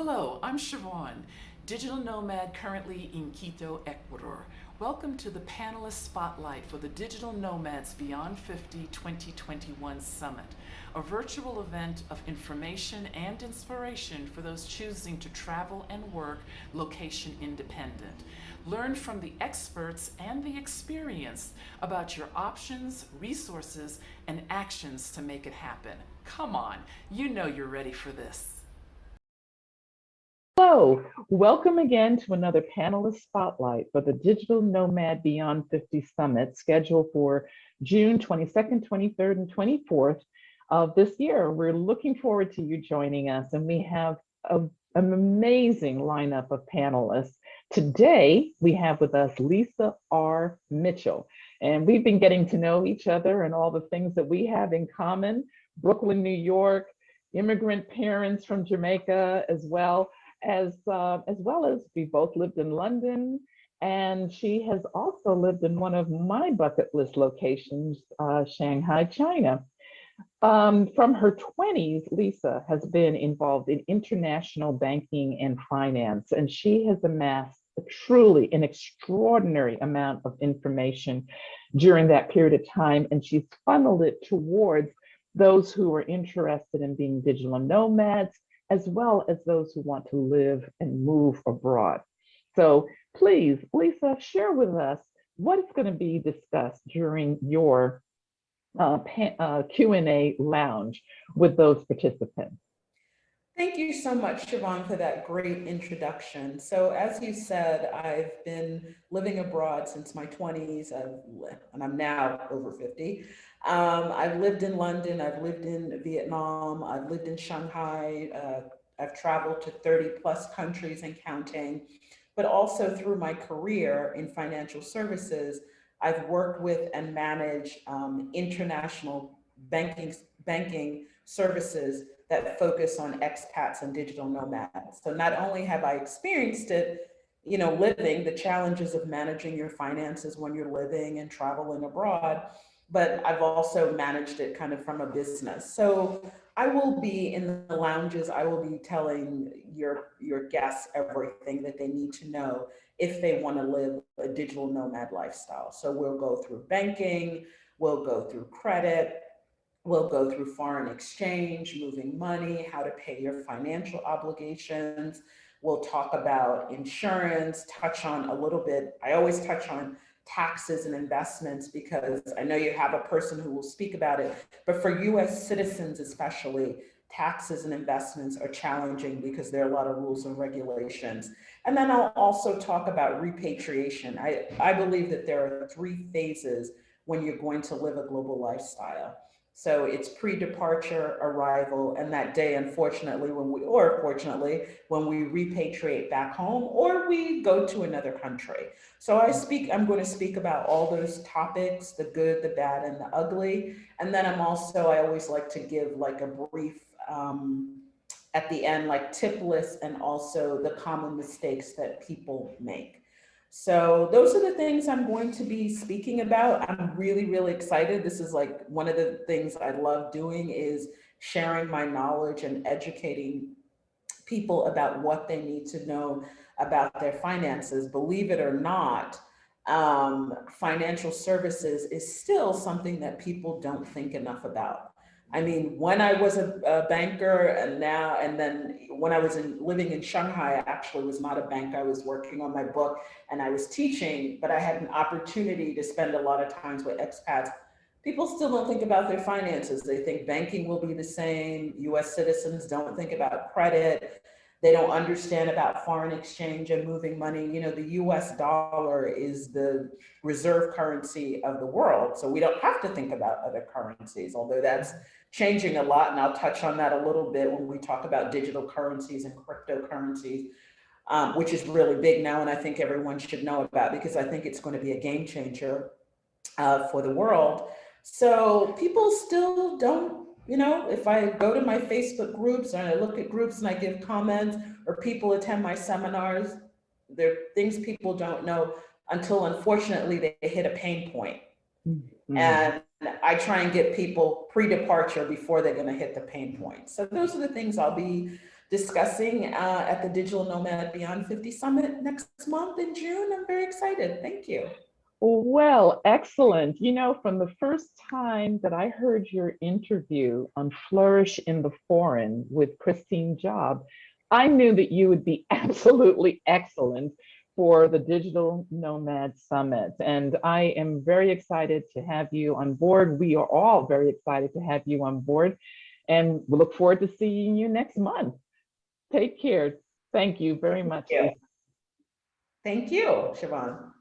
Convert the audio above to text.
Hello, I'm 𝗲𝗏𝗂, digital nomad currently in Quito, Ecuador. Welcome to the Panelist Spotlight for the Digital Nomads Beyond 50 2021 Summit, a virtual event of information and inspiration for those choosing to travel and work location independent. Learn from the experts and the experienced about your options, resources, and actions to make it happen. Come on, you know you're ready for this. Hello, welcome again to another Panelist Spotlight for the Digital Nomad Beyond 50 Summit scheduled for June 22nd, 23rd, and 24th of this year. We're looking forward to you joining us, and we have an amazing lineup of panelists. Today, we have with us Lisa R. Mitchell, and we've been getting to know each other and all the things that we have in common. Brooklyn, New York, immigrant parents from Jamaica as well as we both lived in London, and she has also lived in one of my bucket list locations, Shanghai, China. From her 20s, Lisa has been involved in international banking and finance, and she has amassed truly an extraordinary amount of information during that period of time, and she's funneled it towards those who are interested in being digital nomads, as well as those who want to live and move abroad. So please, Lisa, share with us what is going to be discussed during your Q&A lounge with those participants. Thank you so much, 𝗲𝗏𝗂, for that great introduction. So as you said, I've been living abroad since my 20s, and I'm now over 50. I've lived in London, I've lived in Vietnam, I've lived in Shanghai, I've traveled to 30 plus countries and counting, but also through my career in financial services, I've worked with and managed international banking services that focus on expats and digital nomads. So not only have I experienced it, living the challenges of managing your finances when you're living and traveling abroad, but I've also managed it kind of from a business. So I will be in the lounges, I will be telling your guests everything that they need to know if they want to live a digital nomad lifestyle. So we'll go through banking, we'll go through credit, we'll go through foreign exchange, moving money, how to pay your financial obligations. We'll talk about insurance, touch on a little bit. I always touch on taxes and investments because I know you have a person who will speak about it, but for US citizens especially, taxes and investments are challenging because there are a lot of rules and regulations. And then I'll also talk about repatriation. I believe that there are 3 phases when you're going to live a global lifestyle. So it's pre-departure, arrival, and that day, unfortunately, or fortunately, when we repatriate back home or we go to another country. So I'm going to speak about all those topics, the good, the bad, and the ugly. And then I always like to give like a brief, at the end, like tip list and also the common mistakes that people make. So those are the things I'm going to be speaking about. I'm really, really excited. This is like one of the things I love doing is sharing my knowledge and educating people about what they need to know about their finances. Believe it or not, financial services is still something that people don't think enough about. I mean, when I was a banker and then when I was living in Shanghai, I actually was not a bank. I was working on my book and I was teaching, but I had an opportunity to spend a lot of times with expats. People still don't think about their finances. They think banking will be the same. US citizens don't think about credit. They don't understand about foreign exchange and moving money. The US dollar is the reserve currency of the world. So we don't have to think about other currencies, although that's changing a lot. And I'll touch on that a little bit when we talk about digital currencies and cryptocurrencies, which is really big now. And I think everyone should know about because I think it's going to be a game changer for the world. So people still don't, if I go to my Facebook groups and I look at groups and I give comments or people attend my seminars, there are things people don't know until unfortunately they hit a pain point. Mm-hmm. And I try and get people pre-departure before they're going to hit the pain point. So those are the things I'll be discussing at the Digital Nomad Beyond 50 Summit next month in June. I'm very excited. Thank you. Well, excellent. You know, from the first time that I heard your interview on Flourish in the Foreign with Christine Job, I knew that you would be absolutely excellent for the Digital Nomad Summit. And I am very excited to have you on board. We are all very excited to have you on board, and we look forward to seeing you next month. Take care. Thank you very much. Thank you, Siobhan.